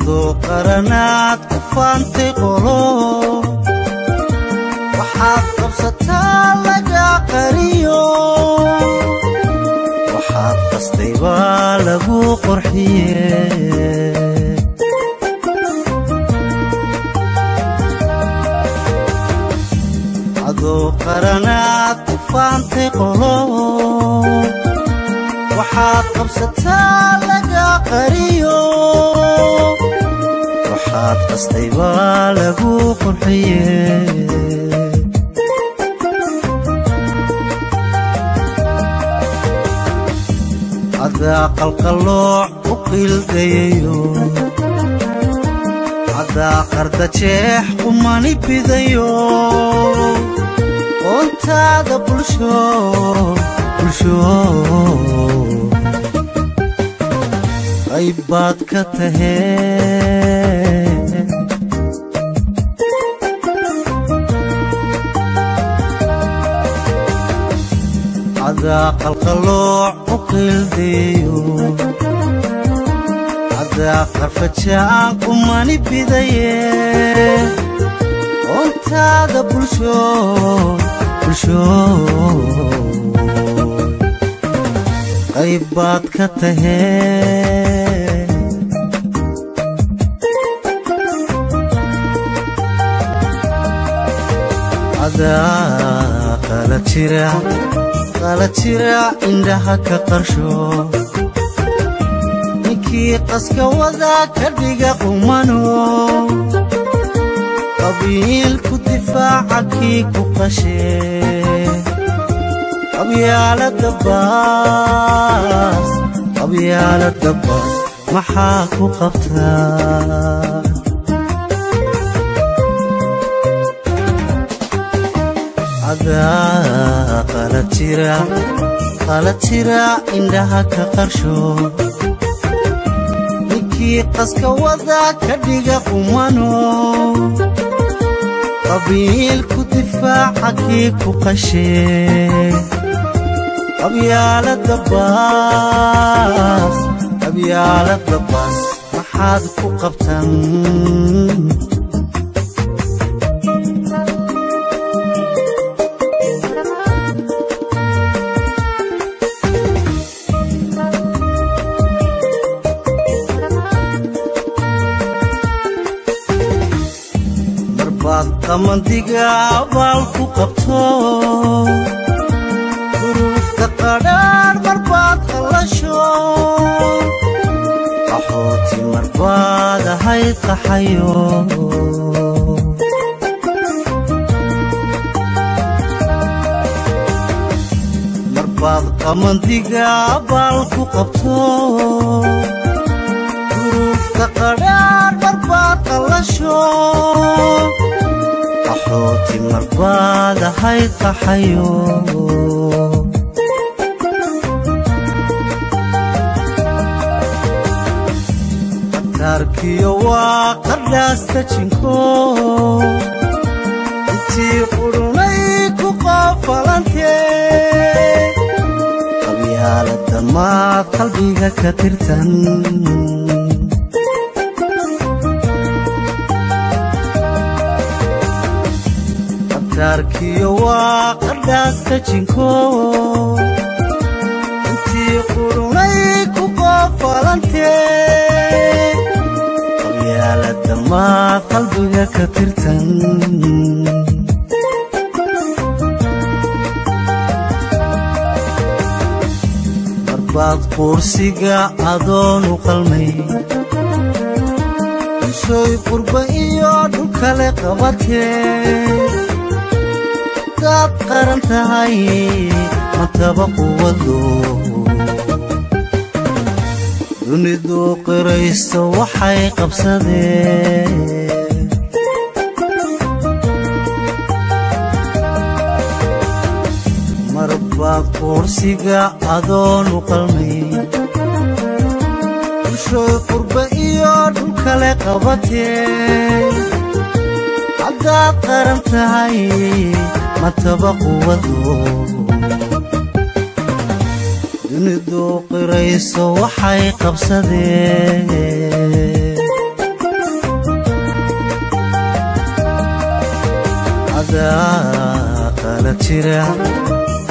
adoo qaranaad ku faantay qolo waxaad qabsataa laga qariyo waxaad qastay baa lagu qurxiyey adoo qaranaad ku faantay qolo waxaad qabsataa laga qariyo waxaad qastay baa lagu qurxiyey adaa qalqalooc u qiildayayo adaa qarda jeex qumani bidayo oontaada bulsho qayb baad ka tahee adaa qalqalooc u qiildayayo adaa qarfajaan qumani bidaye oontaada bulsho qayb baad ka tahee adaa qala jira indhaha ka qarsho ninkii qaska wadaa ka dhiga qumano qabiilku difaaca kii ku qashee qabyaalada baas maxaa ku qabtaa adaa qala jira indhaha ka qarsho ninkii qaska wadaa ka dhiga qumano qabiilku difaaca kii ku qashee qabyaalada baas maxaad ku qabtan marbaad qamandiga abaal ku qabto duruufta qadhaadh marbaad qallasho qaxooti marbaad ahayd qaxayo marbaad qamandiga abaal ku qabto duruufta qadhaadh marbaad qallasho qaxooti marbaad ahayd qaxayo qatarkiyo waa qardhaasta jinko intii qurunay ku qoofalantee qabyaalada maad qalbiga ka tirtan qatarkiyo waa qardhaasta jinko intii qurunay ku qoofalantee qabyaalada maad qalbiga ka tirtan marbaad quursiga adoonu qalmay bulshooy qurba iyo dhul kale qabatee daad qaran tahay mantaba quwado dunidu qiraysto waxay qabsadeen marbaad quursiga adoonu qalmay bulshooy qurba iyo dhul kale qabatee haddaad qaran tahay mantaba quwado dunidu qirayso waxay qabsadeen adaa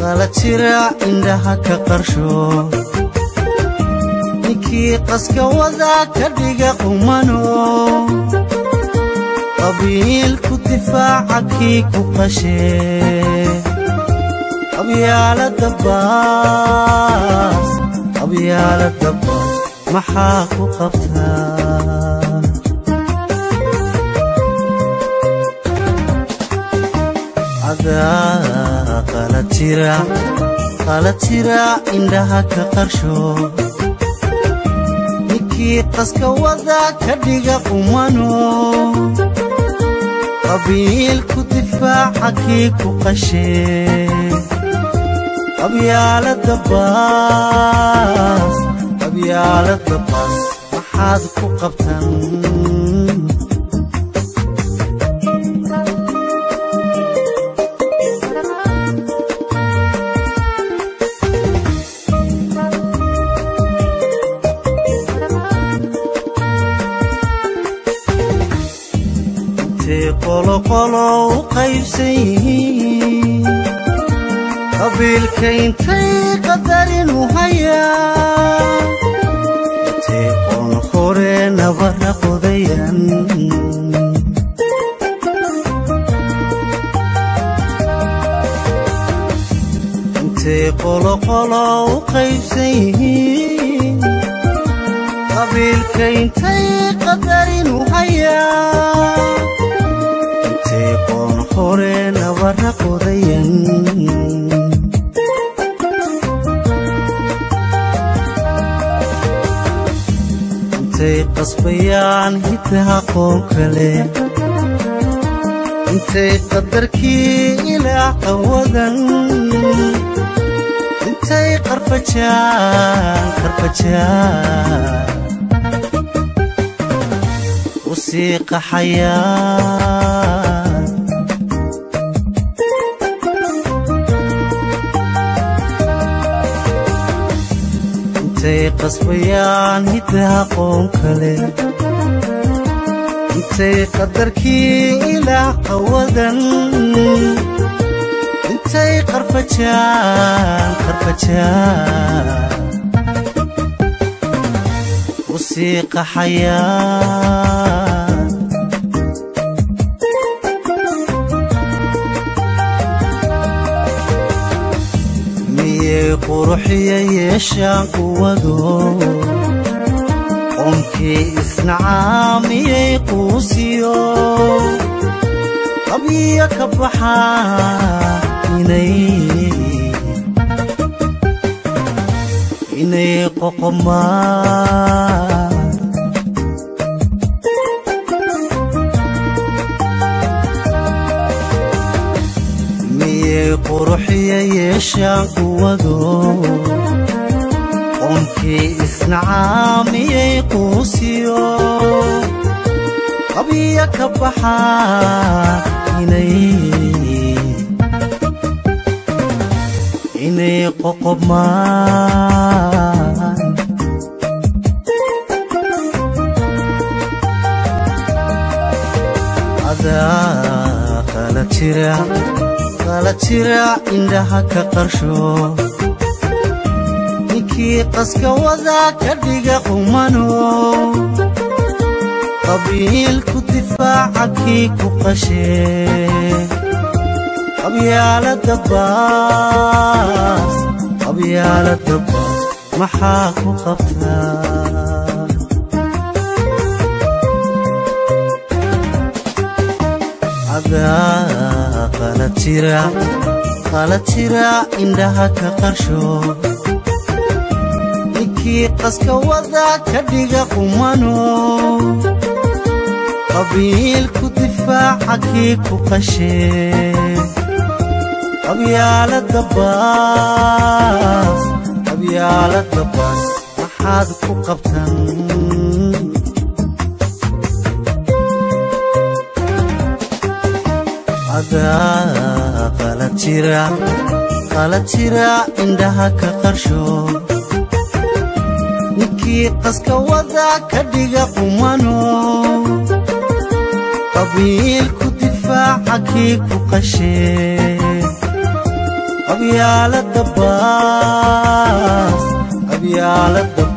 qala jira indhaha ka qarsho ninkii qaska wada ka dhiga qumano qabiilku difaaca kii ku qashee qabyaalada baas maxaa ku qabtaa adaa qala jira indhaha ka qarsho ninkii qaska wada ka dhiga qumano qabiilku difaaca kii ku qashee qabyaalada baas maxaad ku qabtan qolo u qaybsan yihiin qabiilka intay qadarin u hayaan intay qoon hore nabara qodayan intay qolo u qaybsan yihiin qabiilka intay qadarin u hayaan qoon hore nabara qodayan intay qasbayaan hiddaha qoon kale intay qadarkii ilaah qawadan intay qarfajaan u sii qaxayaan intay qasbayaan hiddaha qoon kale intay qadarkii ilaah qawadan intay qarfajaan u sii qaxayaan miyay quruxiya yeeshaan quwado qoomkii isnacaa miyay quusiyo qabya ka baxaa inay qoqomaan miyay quruxiya yeeshaan quwado qoomkii isnacaa miyay quusiyo qabya ka baxaa inay qoqomaan adaa qala jira indhaha ka qarsho ninkii qaska wada ka dhiga qumano qabiilku difaaca kii ku qashee qabyaalada baas maxaa ku qabtaa adaa qala jira indhaha ka qarsho ninkii qaska wada ka dhiga qumano qabiilku difaaca kii ku qashee qabyaalada baas maxaad ku qabtan adaa qala jira indhaha ka qarsho ninkii qaska wada ka dhiga qumano qabiilku دفاعك وقشي أبيال الدباس أبيال الدباس